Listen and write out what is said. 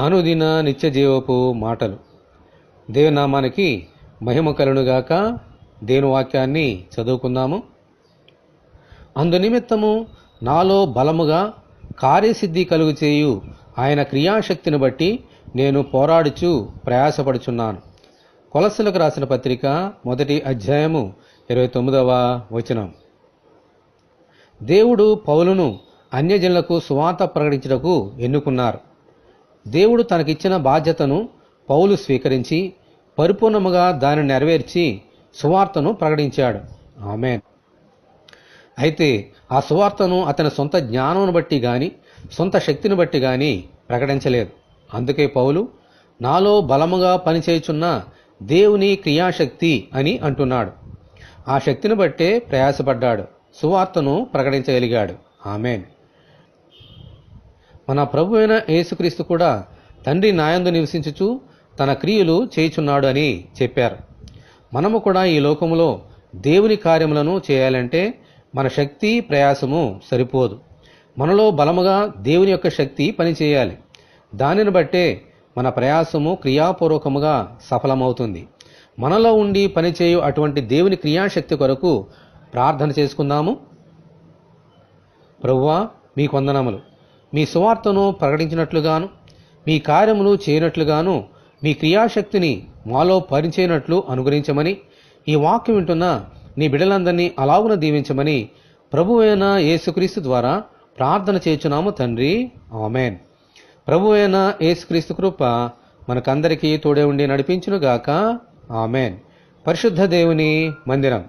అనుదిన నిత్య జీవపు మాటలు. దేవునామానికి మహిమ కలుగునుగాక. దేవుని వాక్యాన్ని చదువుకుందాము. అందునిమిత్తము నాలో బలముగా కార్యసిద్ధి కలుగు చేయు ఆయన క్రియాశక్తిని బట్టి నేను పోరాడుచు ప్రయాసపడుచున్నాను. కొలస్సీలకు రాసిన పత్రిక 1వ అధ్యాయము 29వ వచనం. దేవుడు పౌలును అన్యజనులకు సువార్త ప్రకటించుటకు ఎన్నుకున్నారు. దేవుడు తనకిచ్చిన బాధ్యతను పౌలు స్వీకరించి పరిపూర్ణముగా దానిని నెరవేర్చి సువార్తను ప్రకటించాడు. ఆమేన్. అయితే ఆ సువార్తను అతని సొంత జ్ఞానమును బట్టి గాని సొంత శక్తిని బట్టి గాని ప్రకటించలేదు. అందుకే పౌలు నాలో బలముగా పనిచేయుచున్న దేవుని క్రియాశక్తి అని అంటున్నాడు. ఆ శక్తిని బట్టే ప్రయాసపడ్డాడు, సువార్తను ప్రకటించగలిగాడు. ఆమేన్. మన ప్రభు అయిన యేసుక్రీస్తు కూడా తండ్రి నాయందు నివసించుచు తన క్రియలు చేయుచున్నాడు అని చెప్పారు. మనము కూడా ఈ లోకములో దేవుని కార్యములను చేయాలంటే మన శక్తి ప్రయాసము సరిపోదు. మనలో బలముగా దేవుని యొక్క శక్తి పనిచేయాలి. దానిని బట్టే మన ప్రయాసము క్రియాపూర్వకముగా సఫలమవుతుంది. మనలో ఉండి పనిచేయు అటువంటి దేవుని క్రియాశక్తి కొరకు ప్రార్థన చేసుకుందాము. ప్రభువా, మీకు వందనములు. మీ సువార్తను ప్రకటించినట్లుగాను మీ కార్యములు చేయనట్లుగాను మీ క్రియాశక్తిని మాలో పరిచేయనట్లు అనుగ్రహించమని, ఈ వాక్యం వింటున్న నీ బిడ్డలందరినీ అలాగున దీవించమని ప్రభువైన యేసుక్రీస్తు ద్వారా ప్రార్థన చేయుచున్నాము తండ్రి. ఆమేన్. ప్రభువైన యేసుక్రీస్తు కృప మనకందరికీ తోడే ఉండి నడిపించునుగాక. ఆమేన్. పరిశుద్ధ దేవుని మందిరం.